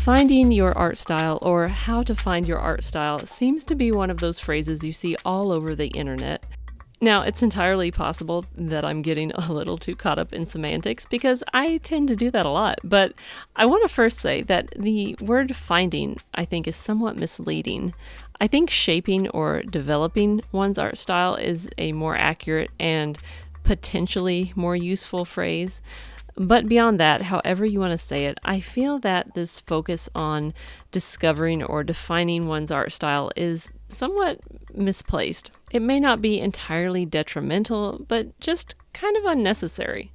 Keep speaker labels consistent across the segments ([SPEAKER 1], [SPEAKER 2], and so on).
[SPEAKER 1] Finding your art style, or how to find your art style, seems to be one of those phrases you see all over the internet. Now, it's entirely possible that I'm getting a little too caught up in semantics because I tend to do that a lot. But I want to first say that the word finding, I think, is somewhat misleading. I think shaping or developing one's art style is a more accurate and potentially more useful phrase. But beyond that, however you want to say it, I feel that this focus on discovering or defining one's art style is somewhat misplaced. It may not be entirely detrimental, but just kind of unnecessary.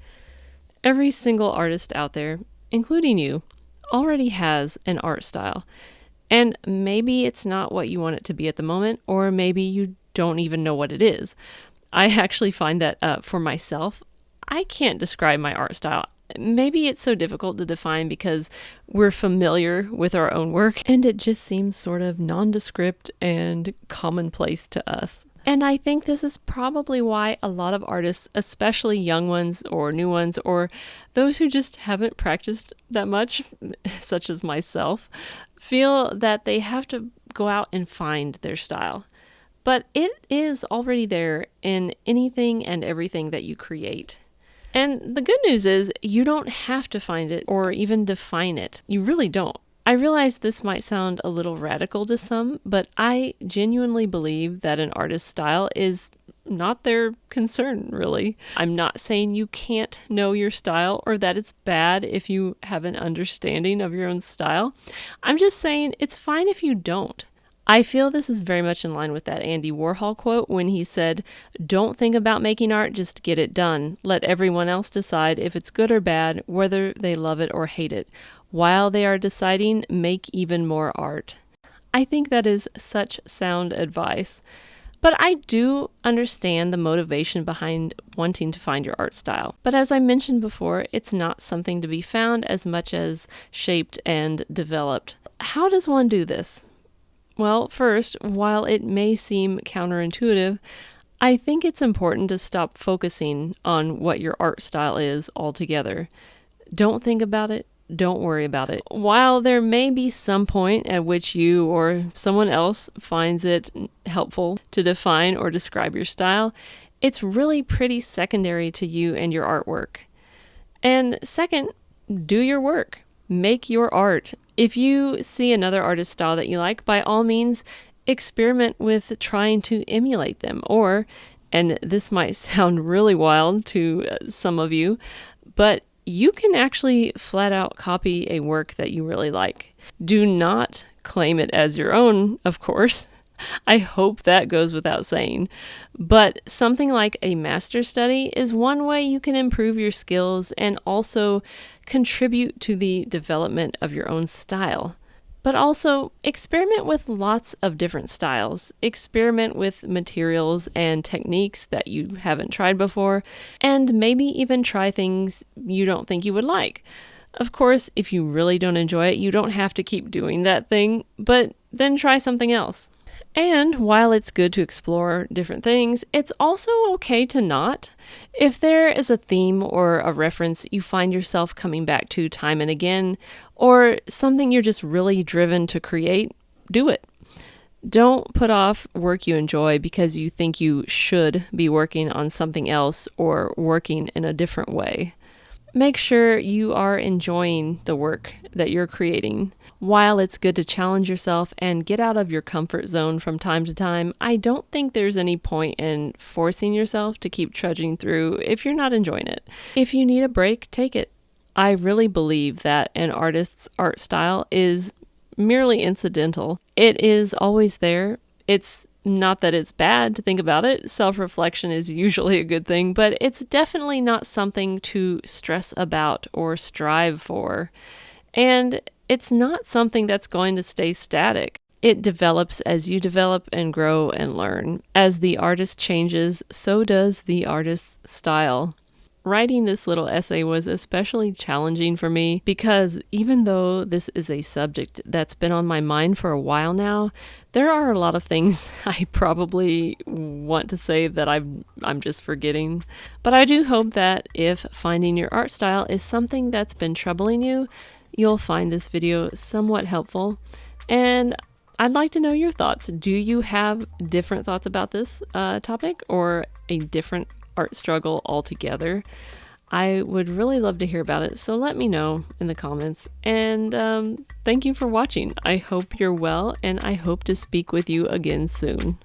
[SPEAKER 1] Every single artist out there, including you, already has an art style. And maybe it's not what you want it to be at the moment, or maybe you don't even know what it is. I actually find that for myself, I can't describe my art style. Maybe it's so difficult to define because we're familiar with our own work and it just seems sort of nondescript and commonplace to us. And I think this is probably why a lot of artists, especially young ones or new ones, or those who just haven't practiced that much, such as myself, feel that they have to go out and find their style. But it is already there in anything and everything that you create. And the good news is you don't have to find it or even define it. You really don't. I realize this might sound a little radical to some, but I genuinely believe that an artist's style is not their concern, really. I'm not saying you can't know your style or that it's bad if you have an understanding of your own style. I'm just saying it's fine if you don't. I feel this is very much in line with that Andy Warhol quote when he said, "Don't think about making art, just get it done. Let everyone else decide if it's good or bad, whether they love it or hate it. While they are deciding, make even more art." I think that is such sound advice. But I do understand the motivation behind wanting to find your art style. But as I mentioned before, it's not something to be found as much as shaped and developed. How does one do this? Well, first, while it may seem counterintuitive, I think it's important to stop focusing on what your art style is altogether. Don't think about it. Don't worry about it. While there may be some point at which you or someone else finds it helpful to define or describe your style, it's really pretty secondary to you and your artwork. And second, do your work. Make your art. If you see another artist's style that you like, by all means, experiment with trying to emulate them. Or, and this might sound really wild to some of you, but you can actually flat out copy a work that you really like. Do not claim it as your own, of course. I hope that goes without saying. But something like a master study is one way you can improve your skills and also contribute to the development of your own style. But also experiment with lots of different styles. Experiment with materials and techniques that you haven't tried before, and maybe even try things you don't think you would like. Of course, if you really don't enjoy it, you don't have to keep doing that thing, but then try something else. And while it's good to explore different things, it's also okay to not. If there is a theme or a reference you find yourself coming back to time and again, or something you're just really driven to create, do it. Don't put off work you enjoy because you think you should be working on something else or working in a different way. Make sure you are enjoying the work that you're creating. While it's good to challenge yourself and get out of your comfort zone from time to time, I don't think there's any point in forcing yourself to keep trudging through if you're not enjoying it. If you need a break, take it. I really believe that an artist's art style is merely incidental. It is always there. It's not that it's bad to think about it. Self-reflection is usually a good thing, but it's definitely not something to stress about or strive for. And it's not something that's going to stay static. It develops as you develop and grow and learn. As the artist changes, so does the artist's style. Writing this little essay was especially challenging for me because even though this is a subject that's been on my mind for a while now, there are a lot of things I probably want to say that I'm just forgetting. But I do hope that if finding your art style is something that's been troubling you, you'll find this video somewhat helpful, and I'd like to know your thoughts. Do you have different thoughts about this topic or a different art struggle altogether? I would really love to hear about it, so let me know in the comments. And thank you for watching. I hope you're well, and I hope to speak with you again soon.